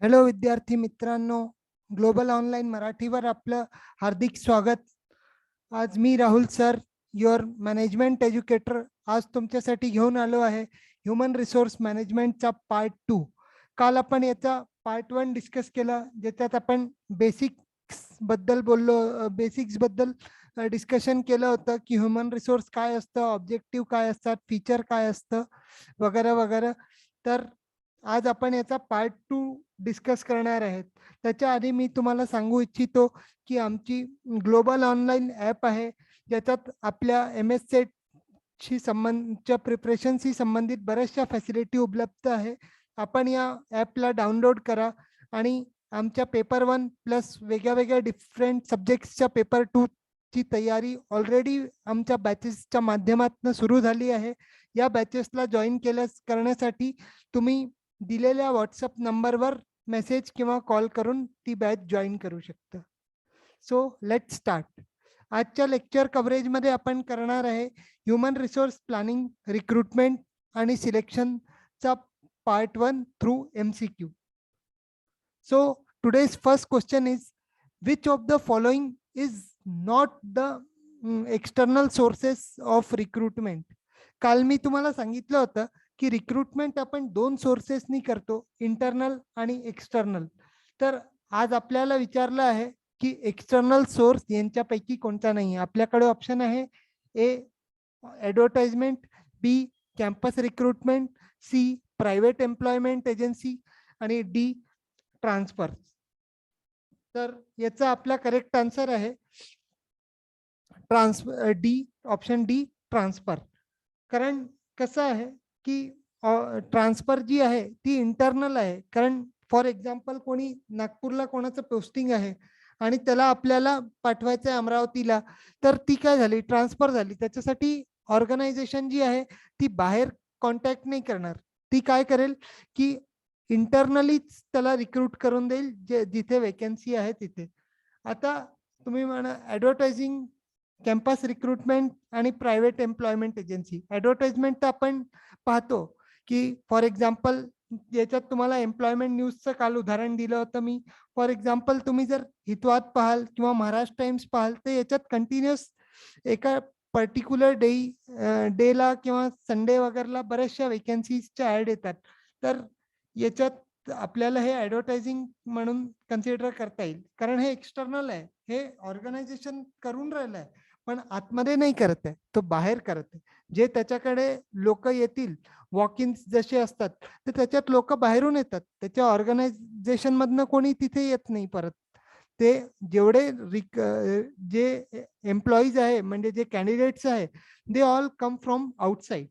Hello विद्यार्थी मित्रांनो, global online मराठीवर आपलं हार्दिक स्वागत. आज मी Rahul sir, your management educator, आज तुमच्यासाठी घेऊन आलो आहे ह्युमन रिसोर्स मॅनेजमेंटचा पार्ट 2. काल आपण याचा पार्ट 1 डिस्कस केला, ज्याच्यात आपण बेसिक्स बद्दल बोललो, बेसिक्स बद्दल डिस्कशन केलं होतं की ह्युमन रिसोर्स काय असतं, ऑब्जेक्टिव्ह काय असतात, फीचर काय असतं वगैरे वगैरे. तर आज आपण याचा पार्ट 2 डिस्कस करणार आहेत. त्याच्या आधी मी तुम्हाला सांगू इच्छितो की आमची ग्लोबल ऑनलाईन ॲप आहे, ज्याच्यात आपल्या MS शी संबंधच्या प्रिपरेशनशी संबंधित बऱ्याचशा फॅसिलिटी उपलब्ध आहे. आपण या ॲपला डाउनलोड करा आणि आमच्या पेपर 1 प्लस वेगळ्या वेगळ्या डिफरंट सब्जेक्ट्सच्या पेपर 2 ची तयारी ऑलरेडी आमच्या बॅचेसच्या माध्यमातून सुरू झाली आहे. या बॅचेसला जॉईन करण्यासाठी तुम्ही दिलेल्या व्हॉट्सअप नंबरवर मेसेज किंवा कॉल करून ती बॅच जॉईन करू शकता. So let's start. आजच्या लेक्चर कव्हरेजमध्ये आपण करणार आहे ह्युमन रिसोर्स प्लॅनिंग, रिक्रुटमेंट आणि सिलेक्शनचा part 1 through MCQ. So today's first question is, which of the following is not the external sources of recruitment. काल मी तुम्हाला सांगितलं होतं की रिक्रुटमेंट आपण 2 सोर्सेसनी करतो, इंटरनल आणि एक्सटर्नल. तर आज आपल्याला विचारलं आहे की एक्सटर्नल सोर्स यांच्यापैकी कोणता नाही. आपल्याकडे ऑप्शन आहे A advertisement, B campus recruitment, C private employment agency आणि डी ट्रान्सफर. तर याचा आपला करेक्ट आन्सर आहे डी, ऑप्शन डी ट्रान्सफर. कारण कसं आहे की ट्रान्सफर जी आहे ती इंटरनल आहे. कारण फॉर एक्झाम्पल कोणी नागपूरला कोणाचं पोस्टिंग आहे आणि त्याला आपल्याला पाठवायचं आहे अमरावतीला, तर ती काय झाली, ट्रान्सफर झाली. त्याच्यासाठी ऑर्गनायझेशन जी आहे ती बाहेर कॉन्टॅक्ट नाही करणार. ती काय करेल की इंटरनलीच त्याला रिक्रूट करून देईल, जे जिथे वेकन्सी आहे तिथे. आता तुम्ही म्हणा ॲडव्हर्टायझिंग, कॅम्पस रिक्रुटमेंट आणि प्रायव्हेट एम्प्लॉयमेंट एजन्सी. ॲडव्हर्टाइजमेंट तर आपण पाहतो की फॉर एक्झाम्पल याच्यात तुम्हाला एम्प्लॉयमेंट न्यूजचं काल उदाहरण दिलं होतं मी. फॉर एक्झाम्पल तुम्ही जर हितवाद पाहाल किंवा महाराष्ट्र टाइम्स पाहाल, तर याच्यात कंटिन्युअस एका पर्टिक्युलर डेला किंवा संडे वगैरेला बऱ्याचशा वेकन्सीजच्या ॲड येतात. तर याच्यात आपल्याला हे ॲडव्हर्टायझिंग म्हणून कन्सिडर करता येईल. कारण हे एक्सटर्नल आहे, हे ऑर्गनायझेशन करून राहिलं आहे, पण आतमध्ये नाही करत आहे, तो बाहेर करत आहे. जे त्याच्याकडे लोक येतील, वॉक इन जसे असतात, तर त्याच्यात लोक बाहेरून येतात. त्याच्या ऑर्गनायझेशन मधनं कोणी तिथे येत नाही परत. ते जेवढे जे एम्प्लॉईज आहे, म्हणजे जे कॅन्डिडेट्स आहे, they all come from outside.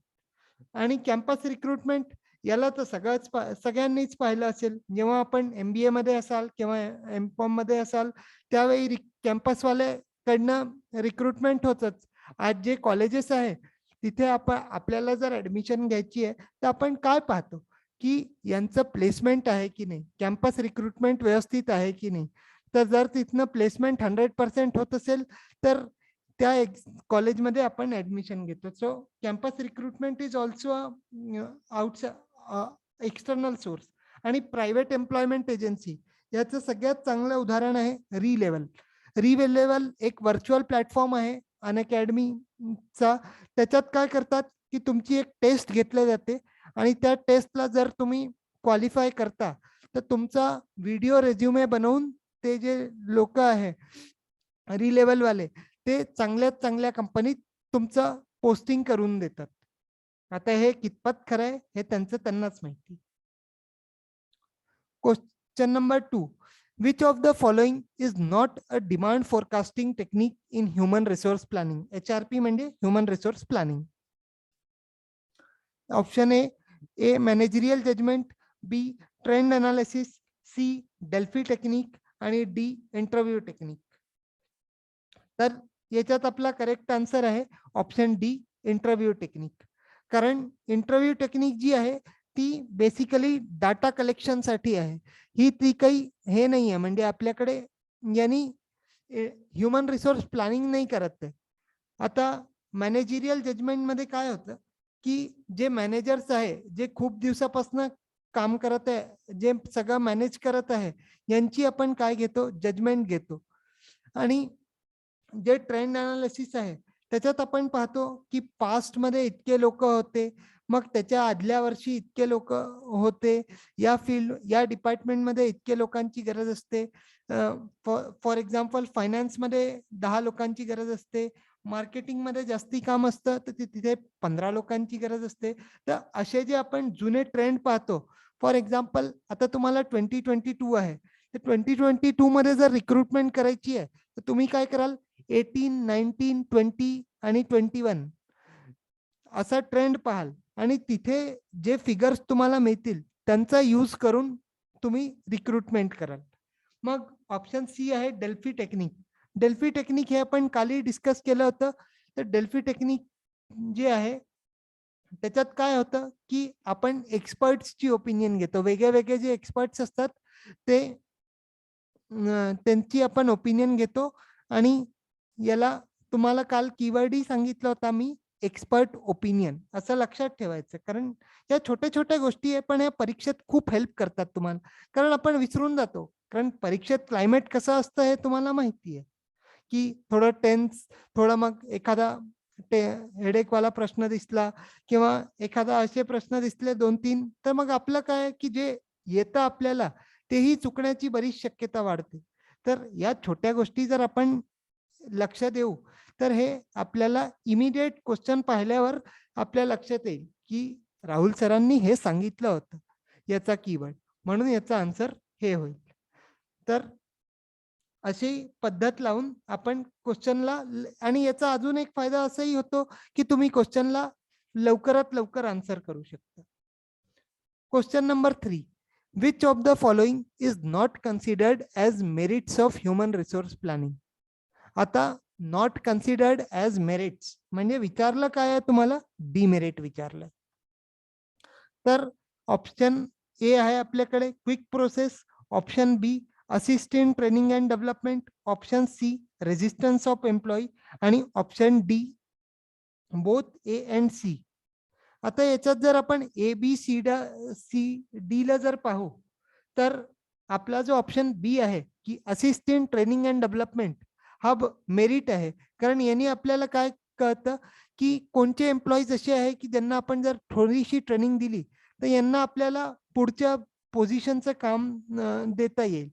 आणि कॅम्पस रिक्रुटमेंट याला तर सगळ्यांनीच पाहिलं असेल. जेव्हा आपण MBA मध्ये असाल किंवा M.Com मध्ये असाल, त्यावेळी कॅम्पसवाले कडनं रिक्रुटमेंट होतच. आज जे कॉलेजेस आहे तिथे आपल्याला जर ऍडमिशन घ्यायची आहे, तर आपण काय पाहतो की यांचं प्लेसमेंट आहे की नाही, कॅम्पस रिक्रुटमेंट व्यवस्थित आहे की नाही. तर जर तिथनं प्लेसमेंट 100% होत असेल, तर त्या कॉलेजमध्ये आपण ऍडमिशन घेतो. So campus recruitment is also external source. आणि प्रायव्हेट एम्प्लॉयमेंट एजन्सी याचं सगळ्यात चांगलं उदाहरण आहे रिलेवल. रिलेवल एक व्हर्च्युअल प्लॅटफॉर्म आहे अनअकॅडमीचा. त्याच्यात काय करतात की तुमची एक टेस्ट घेतली जाते आणि त्या टेस्टला जर तुम्ही क्वालिफाय करता, तर तुमचा व्हिडिओ रेझ्युमे बनवून ते जे लोक आहे रिलेवल वाले, ते चांगल्यात चांगल्या कंपनीत तुमचं पोस्टिंग करून देतात. आता हे कितपत खरं आहे हे त्यांनाच माहिती. Question number 2, which of the following is not a demand forecasting technique in human resource planning. HRP म्हणजे human resource planning. Option A managerial judgement, B trend analysis, C Delphi technique आणि डी इंटरव्ह्यू टेक्निक. तर याच्यात आपला correct answer आहे option D interview technique. कारण interview technique जी आहे ती बेसिकली डाटा कलेक्शन साठी आहे. ही ती काही हे नाही आहे, म्हणजे आपल्याकडे यांनी ह्युमन रिसोर्स प्लॅनिंग नाही करत आहे. आता मॅनेजरियल जजमेंट मध्ये काय होतं की जे मॅनेजर्स आहे, जे खूप दिवसापासून काम करत आहे, जे सगळं मॅनेज करत आहे, यांची आपण काय घेतो, जजमेंट घेतो. आणि जे ट्रेंड अनालिसिस आहे त्याच्यात आपण पाहतो की पास्ट मध्ये इतके लोक होते, मग त्याच्या आदल्या वर्षी इतके लोक होते, या फील्ड या डिपार्टमेंट मध्ये इतके लोकांची गरज असते. फॉर एक्झाम्पल फायनान्स मध्ये 10 लोकांची गरज असते, मार्केटिंग मध्ये जास्ती काम असतं तर तिथे 15 लोकांची गरज असते. तर असे जे आपण जुने ट्रेंड पाहतो, फॉर एक्झाम्पल आता तुम्हाला 2022 आहे, तर 2022 मध्ये जर रिक्रुटमेंट करायची आहे तर तुम्ही काय कराल, 18, 19, 20 आणि 21 असा ट्रेंड पाहाल आणि तिथे जे फिगर्स तुम्हाला मिळतील त्यांचा यूज करून तुम्ही रिक्रुटमेंट कराल. मग ऑप्शन सी आहे डेल्फी टेक्निक. डेल्फी टेक्निक हे आपण कालही डिस्कस केलं होतं. तर डेल्फी टेक्निक जे आहे त्याच्यात काय होतं की आपण एक्सपर्ट्सची ओपिनियन घेतो. वेगळे वेगळे जे एक्सपर्ट्स असतात ते त्यांची आपण ओपिनियन घेतो. आणि याला तुम्हाला काल कीवर्डही सांगितलं होता मी, एक्सपर्ट ओपिनियन, असं लक्षात ठेवायचं. कारण या छोट्या छोट्या गोष्टी आहे पण या परीक्षेत खूप हेल्प करतात तुम्हाला. कारण आपण विसरून जातो, कारण परीक्षेत क्लायमेट कसं असतं हे तुम्हाला माहिती आहे की थोडं टेन्स, थोडं मग एखादा हेडेक वाला प्रश्न दिसला किंवा एखादा असे प्रश्न दिसले 2-3, तर मग आपलं काय की जे येतं आपल्याला तेही चुकण्याची बरीच शक्यता वाढते. तर या छोट्या गोष्टी जर आपण लक्ष देऊ तर हे आपल्याला इमिडिएट क्वेश्चन पाहिल्यावर आपल्या लक्षात येईल की राहुल सरांनी हे सांगितलं होतं याचा कीवर्ड, म्हणून याचा आन्सर हे होईल. तर अशी पद्धत लावून आपण क्वेश्चनला, आणि याचा अजून एक फायदा असाही होतो की तुम्ही क्वेश्चनला लवकरात लवकर आन्सर करू शकता. Question number 3, which of the following is not considered as merits of human resource planning? आता नॉट कन्सिडर्ड ॲज मेरिट्स म्हणजे विचारलं काय आहे तुम्हाला, डिमेरिट विचारलं. तर ऑप्शन ए आहे आपल्याकडे quick process, option B assistant training and development, option C resistance of employee आणि option D both A and C. आता याच्यात जर आपण ए बी सी डी ला जर पाहू तर आपला जो ऑप्शन बी आहे की असिस्टंट ट्रेनिंग अँड डेव्हलपमेंट हा मेरिट आहे. कारण यांनी आपल्याला काय कळतं की कोणते एम्प्लॉईज असे आहे की ज्यांना आपण जर थोडीशी ट्रेनिंग दिली तर यांना आपल्याला पुढच्या पोझिशनचं काम देता येईल.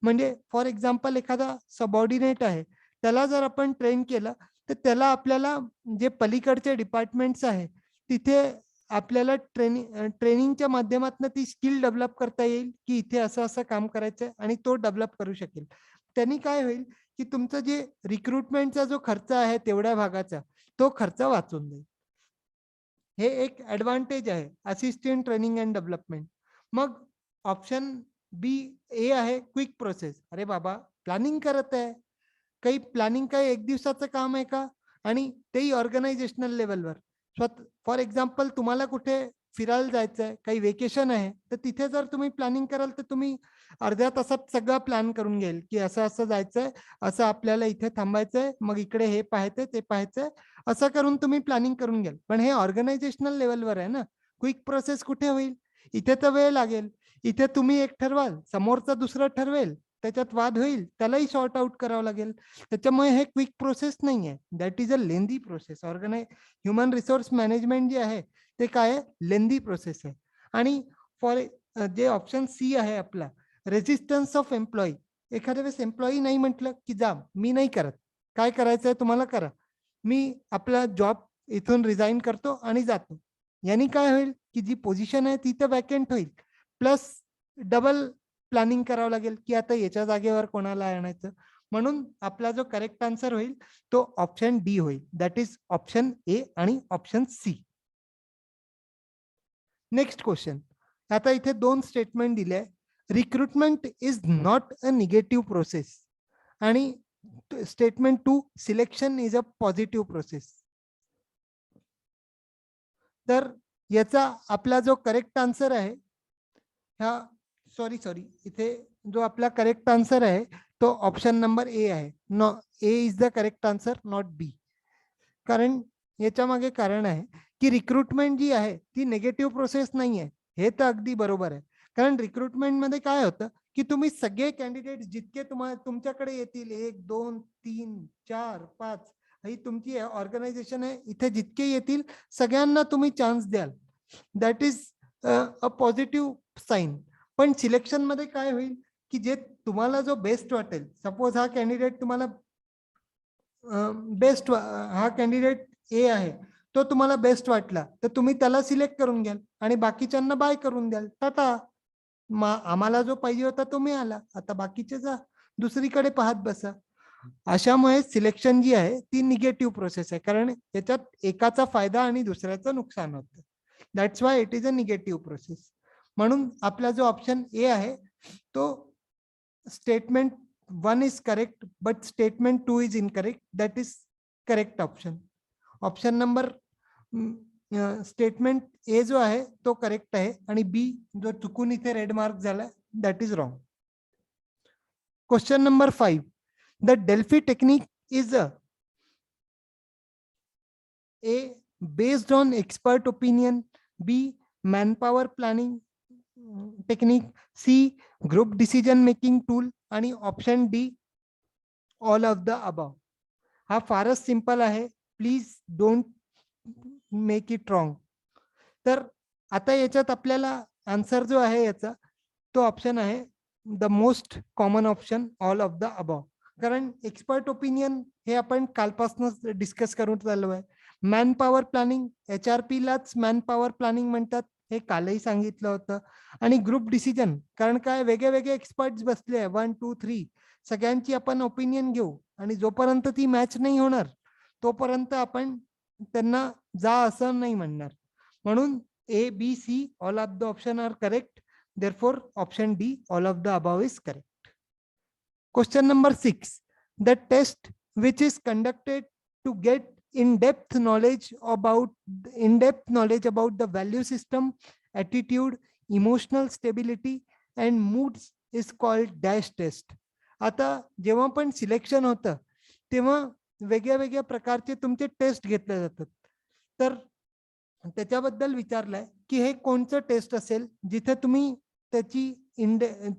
म्हणजे फॉर एक्झाम्पल एखादा सबऑर्डिनेट आहे, त्याला जर आपण ट्रेन केलं तर त्याला आपल्याला जे पलीकडचे डिपार्टमेंट्स आहे तिथे आपल्याला ट्रेनिंगच्या माध्यमातून ती स्किल डेव्हलप करता येईल की इथे असं असं काम करायचं आणि तो डेव्हलप करू शकेल. त्यांनी काय होईल की तुमचं जे रिक्रुटमेंटचा जो खर्च आहे तेवढ्या भागाचा तो खर्च वाचून जाईल. हे एक ऍडव्हान्टेज आहे असिस्टंट ट्रेनिंग अँड डेव्हलपमेंट. मग ऑप्शन बी ए आहे क्विक प्रोसेस. अरे बाबा, प्लॅनिंग करत आहे, काही प्लॅनिंग काही एक दिवसाचं काम आहे का, आणि तेही ऑर्गनायझेशनल लेवलवर. फॉर एक्झाम्पल तुम्हाला कुठे फिरायला जायचं आहे, काही वेकेशन आहे, तर तिथे जर तुम्ही प्लॅनिंग कराल तर तुम्ही अर्ध्या तासात सगळं प्लॅन करून घेईल की असं असं जायचंय, असं आपल्याला इथे थांबायचंय, मग इकडे हे पाहायचंय ते पाहायचंय, असं करून तुम्ही प्लॅनिंग करून घ्याल. पण हे ऑर्गनायझेशनल लेवलवर आहे ना. क्विक प्रोसेस कुठे होईल, इथे तर वेळ लागेल. इथे तुम्ही एक ठरवाल, समोरचा दुसरं ठरवेल, त्याच्यात वाद होईल, त्यालाही सॉर्ट आउट करावं लागेल. त्याच्यामुळे हे क्विक प्रोसेस नाही आहे, that is a lengthy process. Human resource management जे आहे ते काय आहे, लेंदी प्रोसेस आहे. आणि फॉर जे ऑप्शन सी आहे आपला रेजिस्टन्स ऑफ एम्प्लॉई, एखाद्या वेळेस एम्प्लॉई नाही म्हटलं की जा, मी नाही करत, काय करायचंय तुम्हाला करा, मी आपला जॉब इथून रिझाईन करतो आणि जातो. यांनी काय होईल की जी पोझिशन आहे ती तर वॅकंट होईल, प्लस डबल प्लॅनिंग करावं लागेल की आता याच्या जागेवर कोणाला आणायचं. म्हणून आपला जो करेक्ट आन्सर होईल तो ऑप्शन डी होईल, दॅट इज ऑप्शन ए आणि ऑप्शन सी. Next question. आता इथे 2 स्टेटमेंट दिले. Recruitment is not a negative process आणि statement 2 selection is a positive process. तर याचा आपला जो करेक्ट आन्सर आहे, हा सॉरी इथे जो आपला करेक्ट आन्सर आहे तो ऑप्शन नंबर ए आहे. No, A is the correct answer, not B. कारण याच्या मागे कारण आहे की रिक्रुटमेंट जी आहे ती निगेटिव्ह प्रोसेस नाही आहे. हे तर अगदी बरोबर आहे. कारण रिक्रुटमेंट मध्ये काय होतं की तुम्ही सगळे कॅन्डिडेट जितके तुमच्याकडे येतील 1 2 3 4 5 ही तुमची ऑर्गनायझेशन आहे, इथे जितके येतील सगळ्यांना तुम्ही चान्स द्याल. That is a positive sign. पण सिलेक्शन मध्ये काय होईल की जे तुम्हाला जो बेस्ट वाटेल, सपोज हा कॅन्डिडेट तुम्हाला बेस्ट, हा कॅन्डिडेट ए आहे, तो तुम्हाला बेस्ट वाटला तर तुम्ही त्याला सिलेक्ट करून घ्याल आणि बाकीच्यांना बाय करून द्याल. टाटा, आम्हाला जो पाहिजे होता तो मिळाला, आता बाकीचे जा दुसरीकडे पाहत बसा. अशामुळे सिलेक्शन जी आहे ती निगेटिव्ह प्रोसेस आहे, कारण याच्यात एकाचा फायदा आणि दुसऱ्याचं नुकसान होतं. That's why it is a negative process. म्हणून आपला जो ऑप्शन ए आहे तो statement 1 is correct but statement 2 is incorrect. That is correct option. Option number statement A जो आहे तो करेक्ट आहे आणि बी जो चुकून इथे रेड मार्क झाला that is wrong. Question number 5. The Delphi technique is a based on expert opinion, B manpower planning technique, C group decision making tool आणि option D all of the above. हा फारच simple आहे, please don't make it wrong. तर आता याच्यात आपल्याला answer जो आहे याचा तो ऑप्शन आहे the most common option all of the above. कारण एक्सपर्ट ओपिनियन हे आपण कालपासूनच डिस्कस करून चाललो आहे. मॅन पॉवर प्लॅनिंग, HRP लाच मॅन पॉवर प्लॅनिंग म्हणतात, हे कालही सांगितलं होतं. आणि ग्रुप डिसिजन, कारण काय वेगळे वेगळे एक्सपर्ट्स बसले आहे 1 2 3, सगळ्यांची आपण ओपिनियन घेऊ आणि जोपर्यंत ती मॅच नाही होणार तोपर्यंत आपण त्यांना जा असं नाही म्हणणार. म्हणून A, B, C all of the option are correct. Therefore, option D all of the above is correct. Question number 6. The test which is conducted to get in-depth knowledge about the value system, attitude, emotional stability and moods is called dash test. आता जेव्हा पण selection होतं तेव्हा वेगळ्या वेगळ्या प्रकारचे तुमचे taste घेतले जातात. तर त्याच्याबद्दल विचारलंय की हे कोणचं टेस्ट असेल जिथे तुम्ही त्याची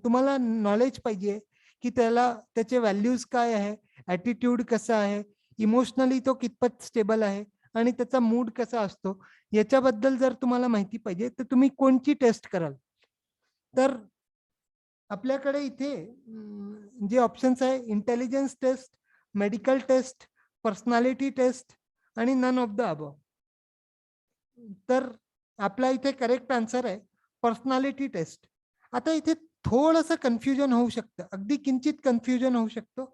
तुम्हाला नॉलेज पाहिजे की त्याला त्याचे व्हॅल्यूज काय आहे, ॲटिट्यूड कसा आहे, इमोशनली तो कितपत स्टेबल आहे आणि त्याचा मूड कसा असतो, याच्याबद्दल जर तुम्हाला माहिती पाहिजे तर तुम्ही कोणची टेस्ट कराल. तर आपल्याकडे इथे जे ऑप्शन्स आहे intelligence test, medical test, personality test आणि नन ऑफ द अबव. तर आपला इथे करेक्ट आन्सर आहे पर्सनॅलिटी टेस्ट. आता इथे थोडंसं कन्फ्युजन होऊ शकतं, अगदी किंचित कन्फ्युजन होऊ शकतो.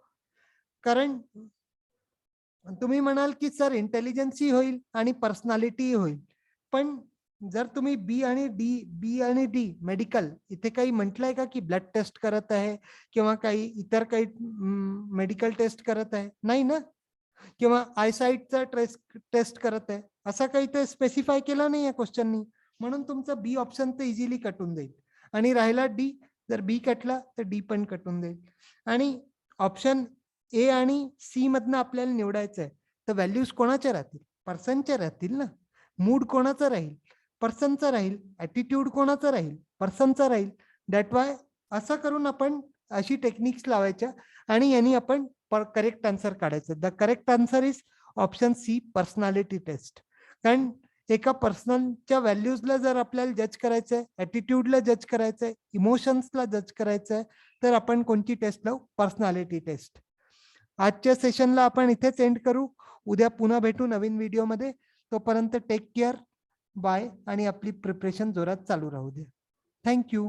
कारण तुम्ही म्हणाल की सर इंटेलिजन्सही होईल आणि पर्सनॅलिटी होईल, पण जर तुम्ही बी आणि डी मेडिकल इथे काही म्हटलंय का की ब्लड टेस्ट करत आहे किंवा काही इतर काही मेडिकल टेस्ट करत आहे, नाही ना. किंवा आयसाइटचा टेस्ट करत आहे असं काही ते स्पेसिफाय केलं नाही आहे क्वेश्चननी. म्हणून तुमचं बी ऑप्शन तर इझिली कटून जाईल आणि राहिला डी. जर बी कटला तर डी पण कटून जाईल. आणि ऑप्शन ए आणि सी मधनं आपल्याला निवडायचं आहे, तर व्हॅल्यूज कोणाच्या राहतील, पर्सनच्या राहतील ना. मूड कोणाचा राहील, पर्सनचा राहील. ॲटिट्यूड कोणाचा राहील, पर्सनचा राहील. दॅट वाय असं करून आपण अशी टेक्निक्स लावायच्या आणि यांनी आपण करेक्ट आन्सर काढायचं. The correct answer is option C personality test. कारण एका पर्सनच्या व्हॅल्यूजला जर आपल्याला जज करायचं आहे, ॲटिट्यूडला जज करायचं आहे, इमोशन्सला जज करायचं आहे, तर आपण कोणती टेस्ट लावू, पर्सनॅलिटी टेस्ट. आजच्या सेशनला आपण इथेच एंड करू. उद्या पुन्हा भेटू नवीन व्हिडिओमध्ये. तोपर्यंत टेक केअर, बाय आणि आपली प्रिपरेशन जोरात चालू राहू दे. थँक्यू.